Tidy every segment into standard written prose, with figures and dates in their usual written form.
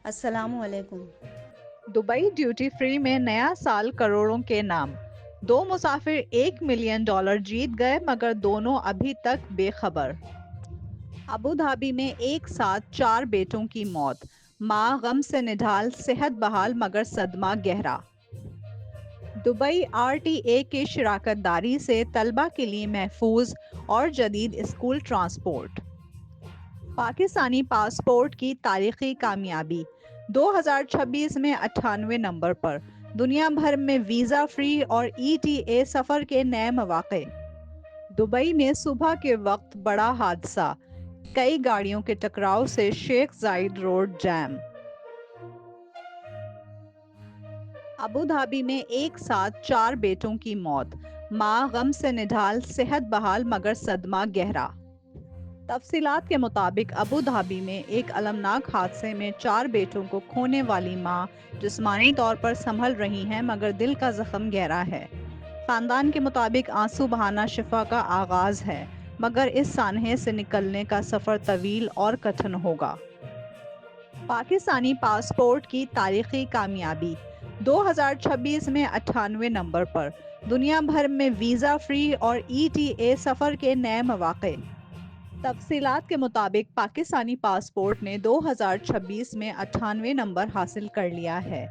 السلام علیکم۔ Dubai duty free میں نیا سال کروڑوں کے نام، دو مسافر $1 ملین جیت گئے مگر دونوں ابھی تک بے خبر۔ ابوظہبی میں ایک ساتھ 4 بیٹوں کی موت، ماں غم سے نڈھال، صحت بحال مگر صدمہ گہرا۔ دبئی آر ٹی اے کی شراکت داری سے طلبہ کے لیے محفوظ اور جدید اسکول ٹرانسپورٹ۔ پاکستانی پاسپورٹ کی تاریخی کامیابی، 2026 میں 98 نمبر پر، دنیا بھر میں ویزا فری اور ای ٹی اے سفر کے نئے مواقع۔ دبئی میں صبح کے وقت بڑا حادثہ، کئی گاڑیوں کے ٹکراؤ سے شیخ زاید روڈ جام۔ ابوظہبی میں ایک ساتھ 4 بیٹوں کی موت، ماں غم سے نڈھال، صحت بحال مگر صدمہ گہرا۔ تفصیلات کے مطابق ابوظہبی میں ایک المناک حادثے میں 4 بیٹوں کو کھونے والی ماں جسمانی طور پر سنبھل رہی ہیں مگر دل کا زخم گہرا ہے۔ خاندان کے مطابق آنسو بہانا شفا کا آغاز ہے مگر اس سانحے سے نکلنے کا سفر طویل اور کٹھن ہوگا۔ پاکستانی پاسپورٹ کی تاریخی کامیابی، 2026 میں 98 نمبر پر، دنیا بھر میں ویزا فری اور ای ٹی اے سفر کے نئے مواقع۔ تفصیلات کے مطابق پاکستانی پاسپورٹ نے 2026 میں 98 نمبر حاصل کر لیا ہے،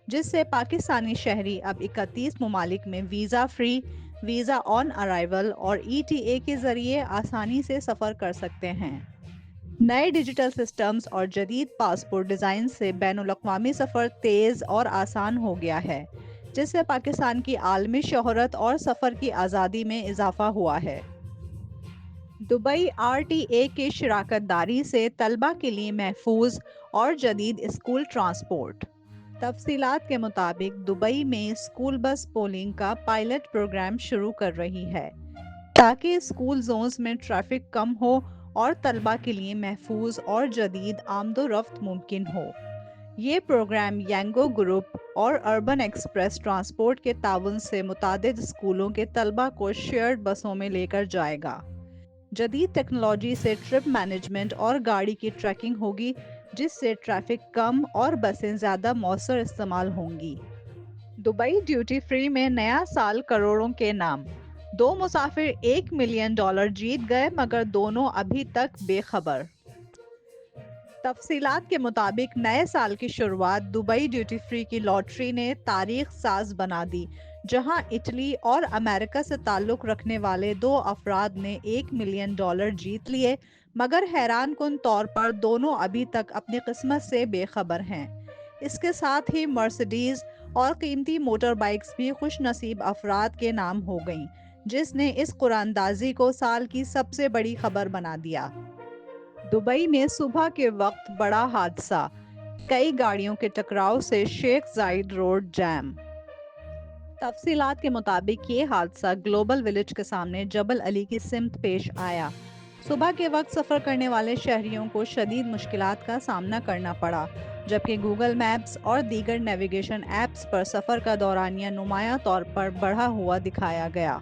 جس سے پاکستانی شہری اب 31 ممالک میں ویزا فری، ویزا آن ارائیول اور ای ٹی اے کے ذریعے آسانی سے سفر کر سکتے ہیں۔ نئے ڈیجیٹل سسٹمز اور جدید پاسپورٹ ڈیزائن سے بین الاقوامی سفر تیز اور آسان ہو گیا ہے، جس سے پاکستان کی عالمی شہرت اور سفر کی آزادی میں اضافہ ہوا ہے۔ دبئی آر ٹی اے کی شراکت داری سے طلبہ کے لیے محفوظ اور جدید اسکول ٹرانسپورٹ۔ تفصیلات کے مطابق دبئی میں اسکول بس پولنگ کا پائلٹ پروگرام شروع کر رہی ہے تاکہ اسکول زونز میں ٹریفک کم ہو اور طلبہ کے لیے محفوظ اور جدید آمد و رفت ممکن ہو۔ یہ پروگرام ینگو گروپ اور اربن ایکسپریس ٹرانسپورٹ کے تعاون سے متعدد اسکولوں کے طلبہ کو شیئرڈ بسوں میں لے کر جائے گا۔ جدید ٹیکنالوجی سے ٹرپ مینجمنٹ اور گاڑی کی ٹریکنگ ہوگی، جس سے ٹریفک کم اور بسیں زیادہ مؤثر استعمال ہوں گی۔ دبئی ڈیوٹی فری میں نیا سال کروڑوں کے نام، دو مسافر $1 ملین جیت گئے مگر دونوں ابھی تک بے خبر۔ تفصیلات کے مطابق نئے سال کی شروعات دبئی ڈیوٹی فری کی لاٹری نے تاریخ ساز بنا دی، جہاں اٹلی اور امریکہ سے تعلق رکھنے والے 2 افراد نے $1 ملین جیت لیے مگر حیران کن طور پر دونوں ابھی تک اپنی قسمت سے بے خبر ہیں۔ اس کے ساتھ ہی مرسڈیز اور قیمتی موٹر بائکس بھی خوش نصیب افراد کے نام ہو گئیں، جس نے اس قراندازی کو سال کی سب سے بڑی خبر بنا دیا۔ دبئی میں صبح کے وقت بڑا حادثہ، کئی گاڑیوں کے ٹکراؤ سے شیخ زاید روڈ جام۔ تفصیلات کے مطابق یہ حادثہ گلوبل ولیج کے سامنے جبل علی کی سمت پیش آیا۔ صبح کے وقت سفر کرنے والے شہریوں کو شدید مشکلات کا سامنا کرنا پڑا، جبکہ گوگل میپس اور دیگر نیویگیشن ایپس پر سفر کا دورانیہ نمایاں طور پر بڑھا ہوا دکھایا گیا۔